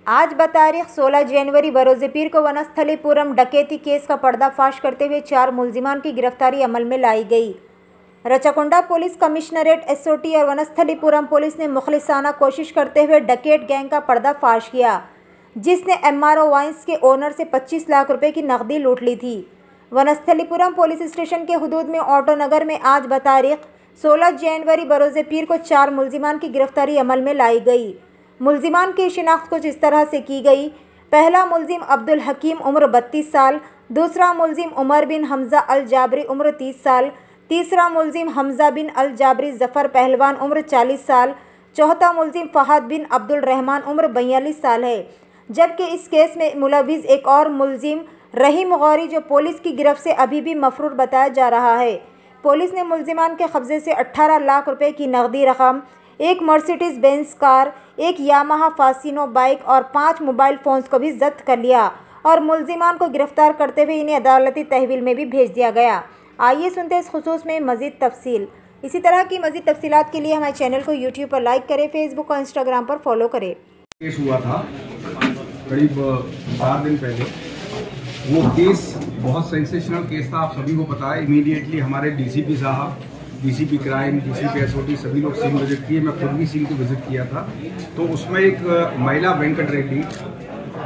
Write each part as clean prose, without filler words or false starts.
आज बतारीख 16 जनवरी बरोज़ पीर को वनस्थलीपुरम डकैती केस का पर्दाफाश करते हुए 4 मुलजिमान की गिरफ्तारी अमल में लाई गई। रचाकुंडा पुलिस कमिश्नरेट एसओटी और वनस्थलीपुरम पुलिस ने मुखलिसाना कोशिश करते हुए डकैत गैंग का पर्दाफाश किया, जिसने एमआरओ वाइन्स के ओनर से 25 लाख रुपए की नकदी लूट ली थी। वनस्थलीपुरम पुलिस स्टेशन के हुदूद में ऑटो नगर में आज बतारीख 16 जनवरी बरोज़ पीर को 4 मुलजिमान की गिरफ्तारी अमल में लाई गई। मुलजिमान की शिनाख्त कुछ इस तरह से की गई। पहला मुलजिम अब्दुल हकीम उम्र 32 साल, दूसरा मुलजिम उमर बिन हमज़ा अल जाबरी उम्र 30 साल, तीसरा मुलजिम हमज़ा बिन अल जाबरी ज़फ़र पहलवान उम्र 40 साल, चौथा मुलजिम फ़हद बिन अब्दुल रहमान उम्र 42 साल है। जबकि इस केस में मुलविस एक और मुलजिम रहीम गौरी जो पुलिस की गिरफ्त से अभी भी मफरूर बताया जा रहा है। पुलिस ने मुलजिमान के कब्जे से 18 लाख रुपए की नकदी रकम, एक मर्सिडीज बेंज कार, एक यामाहा फासिनो बाइक और 5 मोबाइल फ़ोन्स को भी जब्त कर लिया और मुलजिमान को गिरफ्तार करते हुए इन्हें अदालती तहवील में भी भेज दिया गया। आइए सुनते हैं इस खुसूस में मज़ीद तफसील। इसी तरह की मज़ीद तफसीलात के लिए हमारे चैनल को यूट्यूब पर लाइक करें, फेसबुक और इंस्टाग्राम पर फॉलो करें। केस हुआ था करीब 4 दिन पहले। वो केस बहुत सेंसेशनल केस था, आप सभी को पता है। इमीडिएटली हमारे डीसीपी साहब, डीसीपी क्राइम, डीसीपी एसओटी सभी लोग सीन विजिट किए। मैं खुद भी सीन को विजिट किया था। तो उसमें एक महिला वेंकट रेड्डी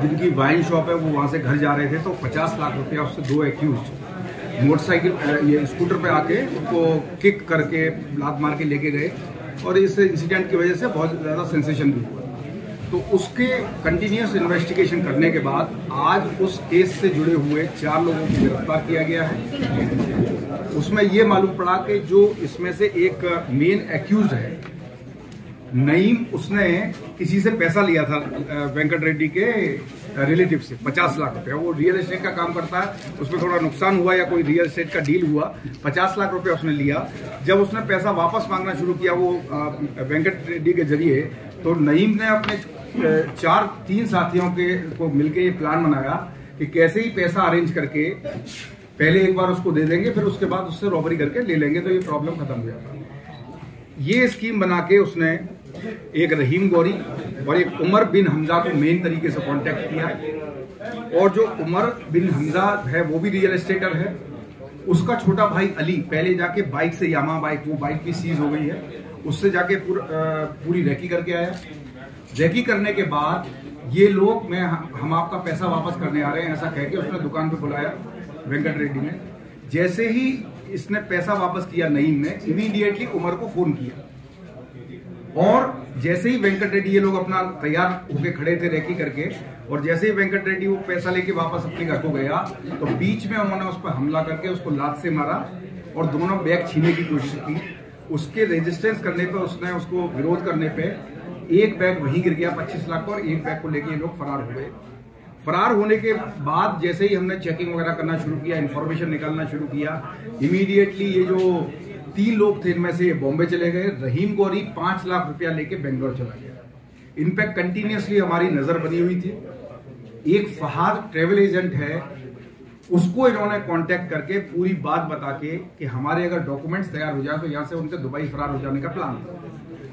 जिनकी वाइन शॉप है, वो वहाँ से घर जा रहे थे तो 50 लाख रुपया उससे 2 एक्यूज मोटरसाइकिल ये स्कूटर पे आके उनको किक करके लात मार के लेके गए और इस इंसिडेंट की वजह से बहुत ज़्यादा सेंसेशन भी हुआ। तो उसके कंटिन्यूस इन्वेस्टिगेशन करने के बाद आज उस केस से जुड़े हुए 4 लोगों को गिरफ्तार किया गया है। उसमें ये मालूम पड़ा कि जो इसमें से एक मेन एक्यूज है नईम, उसने किसी से पैसा लिया था वेंकट रेड्डी के रिलेटिव से 50 लाख रुपया। वो रियल एस्टेट का काम करता है, उसमें थोड़ा नुकसान हुआ या कोई रियल एस्टेट का डील हुआ, 50 लाख रुपया उसने लिया। जब उसने पैसा वापस मांगना शुरू किया वो वेंकट रेड्डी के जरिए, तो नईम ने अपने 3 साथियों को मिलकर ये प्लान बनाया कि कैसे ही पैसा अरेंज करके पहले एक बार उसको दे देंगे, फिर उसके बाद उससे रॉबरी करके ले लेंगे तो ये प्रॉब्लम खत्म हो जाता। ये स्कीम बना के उसने एक रहीम गौरी और एक उमर बिन हमजा को मेन तरीके से कांटेक्ट किया। और जो उमर बिन हमजा है वो भी रियल एस्टेटर है। उसका छोटा भाई अली पहले जाके बाइक से, यामा बाइक, वो बाइक भी सीज हो गई है, उससे जाके पूरी रेकी करके आया। रेकी करने के बाद ये लोग हम आपका पैसा वापस करने आ रहे हैं ऐसा कह के उसने दुकान पे बुलाया वेंकट रेड्डी ने। जैसे ही इसने पैसा वापस किया नईम ने इमीडिएटली उमर को फोन किया और जैसे ही वेंकट रेड्डी, ये लोग अपना तैयार होके खड़े थे रेकी करके, और जैसे ही वेंकट रेड्डी वो पैसा लेके वापस अपने घर को गया तो बीच में उन्होंने उस पर हमला करके उसको लात से मारा और दोनों बैग छीनने की कोशिश की। उसके रेजिस्टेंस करने पे, उसने उसको विरोध करने पे एक बैग वहीं गिर गया 25 लाख का और एक बैग को लेके ये लोग फरार हो गए। फरार होने के बाद जैसे ही हमने चेकिंग वगैरह करना शुरू किया, इन्फॉर्मेशन निकालना शुरू किया, इमीडिएटली ये जो 3 लोग थे इनमें से ये बॉम्बे चले गए। रहीम गौरी 5 लाख रुपया लेके बेंगलोर चला गया। इन पे कंटिन्यूसली हमारी नजर बनी हुई थी। एक फहाद ट्रेवल एजेंट है, उसको इन्होंने कांटेक्ट करके पूरी बात बता के कि हमारे अगर डॉक्यूमेंट्स तैयार हो जाए तो यहाँ से उनके दुबई फरार हो जाने का प्लान था।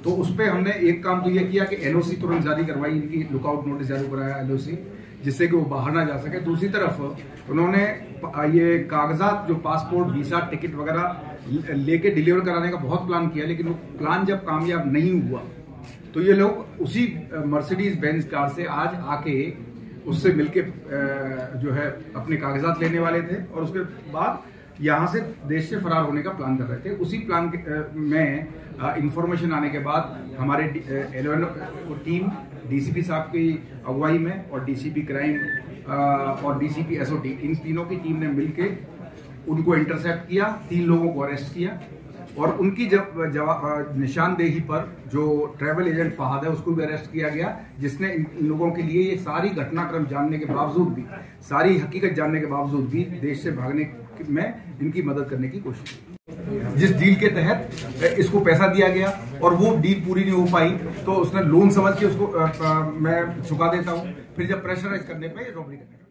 तो उस पर हमने एक काम तो ये किया कि एलओसी तुरंत जारी करवाई, इनकी लुकआउट नोटिस जारी कराया एलओसी, जिससे कि वो बाहर ना जा सके। दूसरी तरफ उन्होंने ये कागजात, जो पासपोर्ट, वीजा, टिकट वगैरह लेके डिलीवर कराने का बहुत प्लान किया, लेकिन वो प्लान जब कामयाब नहीं हुआ तो ये लोग उसी मर्सिडीज बेंज कार से आज आके उससे मिलके जो है अपने कागजात लेने वाले थे और उसके बाद यहाँ से देश से फरार होने का प्लान कर रहे थे। उसी प्लान में इंफॉर्मेशन आने के बाद हमारे 11 टीम डीसीपी साहब की अगुवाई में और डीसीपी क्राइम और डीसीपी एसओटी, इन तीनों की टीम ने मिलके उनको इंटरसेप्ट किया, 3 लोगों को अरेस्ट किया और उनकी निशानदेही पर जो ट्रैवल एजेंट फहाद है उसको भी अरेस्ट किया गया, जिसने इन लोगों के लिए ये सारी घटनाक्रम जानने के बावजूद भी, सारी हकीकत जानने के बावजूद भी देश से भागने में इनकी मदद करने की कोशिश की। जिस डील के तहत इसको पैसा दिया गया और वो डील पूरी नहीं हो पाई तो उसने लोन समझ के उसको मैं चुका देता हूँ, फिर जब प्रेशराइज करने पे रॉबरी करने